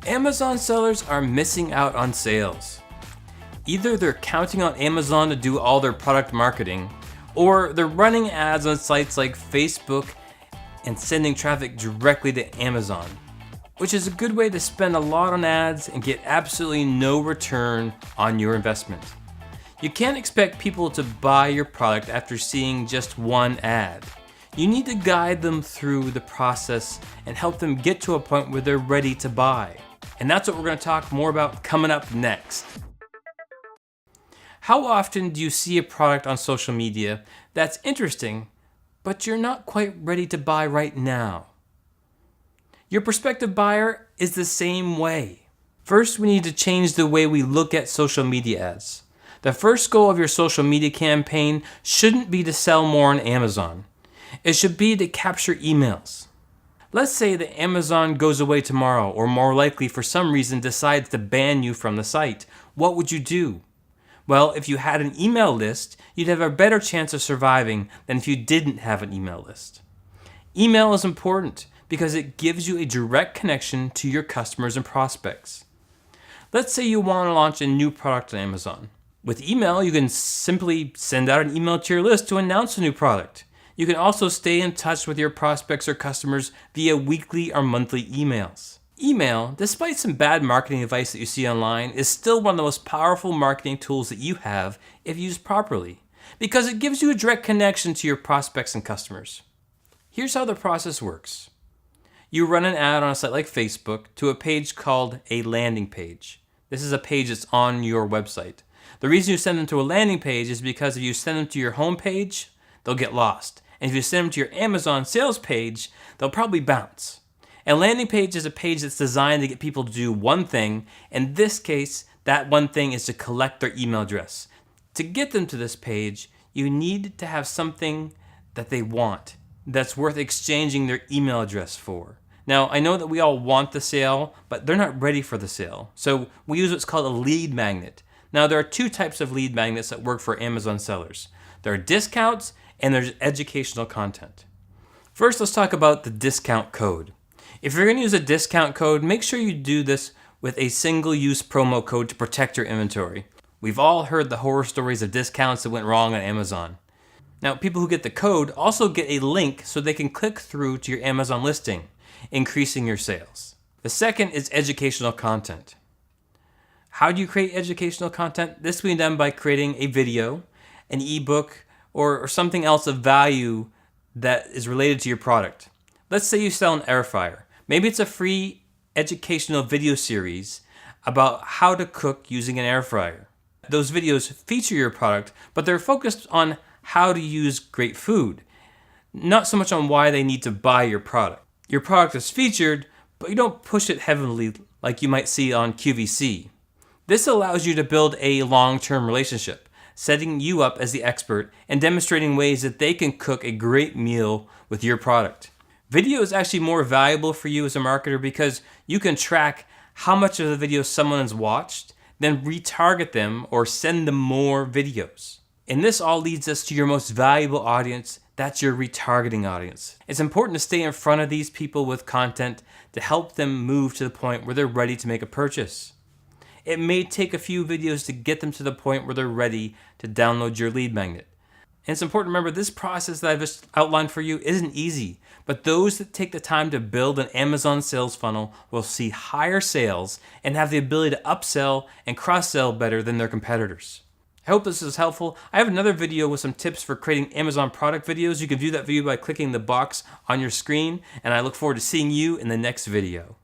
Amazon sellers are missing out on sales. Either they're counting on Amazon to do all their product marketing, or they're running ads on sites like Facebook and sending traffic directly to Amazon, which is a good way to spend a lot on ads and get absolutely no return on your investment. You can't expect people to buy your product after seeing just one ad. You need to guide them through the process and help them get to a point where they're ready to buy. And that's what we're going to talk more about coming up next. How often do you see a product on social media that's interesting, but you're not quite ready to buy right now? Your prospective buyer is the same way. First, we need to change the way we look at social media ads. The first goal of your social media campaign shouldn't be to sell more on Amazon. It should be to capture emails. Let's say that Amazon goes away tomorrow, or more likely for some reason decides to ban you from the site. What would you do? Well, if you had an email list, you'd have a better chance of surviving than if you didn't have an email list. Email is important because it gives you a direct connection to your customers and prospects. Let's say you want to launch a new product on Amazon. With email, you can simply send out an email to your list to announce a new product. You can also stay in touch with your prospects or customers via weekly or monthly emails. Email, despite some bad marketing advice that you see online, is still one of the most powerful marketing tools that you have if used properly, because it gives you a direct connection to your prospects and customers. Here's how the process works. You run an ad on a site like Facebook to a page called a landing page. This is a page that's on your website. The reason you send them to a landing page is because if you send them to your home page, they'll get lost. And if you send them to your Amazon sales page, they'll probably bounce. A landing page is a page that's designed to get people to do one thing. In this case, that one thing is to collect their email address. To get them to this page, you need to have something that they want that's worth exchanging their email address for. Now, I know that we all want the sale, but they're not ready for the sale. So we use what's called a lead magnet. Now, there are two types of lead magnets that work for Amazon sellers. There are discounts and there's educational content. First, let's talk about the discount code. If you're going to use a discount code, make sure you do this with a single-use promo code to protect your inventory. We've all heard the horror stories of discounts that went wrong on Amazon. Now, people who get the code also get a link so they can click through to your Amazon listing, increasing your sales. The second is educational content. How do you create educational content? This will be done by creating a video, an ebook, or something else of value that is related to your product. Let's say you sell an air fryer. Maybe it's a free educational video series about how to cook using an air fryer. Those videos feature your product, but they're focused on how to use great food, not so much on why they need to buy your product. Your product is featured, but you don't push it heavily like you might see on QVC. This allows you to build a long-term relationship, setting you up as the expert and demonstrating ways that they can cook a great meal with your product. Video is actually more valuable for you as a marketer because you can track how much of the video someone has watched, then retarget them or send them more videos. And this all leads us to your most valuable audience. That's your retargeting audience. It's important to stay in front of these people with content to help them move to the point where they're ready to make a purchase. It may take a few videos to get them to the point where they're ready to download your lead magnet. And it's important to remember this process that I've just outlined for you isn't easy, but those that take the time to build an Amazon sales funnel will see higher sales and have the ability to upsell and cross-sell better than their competitors. I hope this is helpful. I have another video with some tips for creating Amazon product videos. You can view that video by clicking the box on your screen, and I look forward to seeing you in the next video.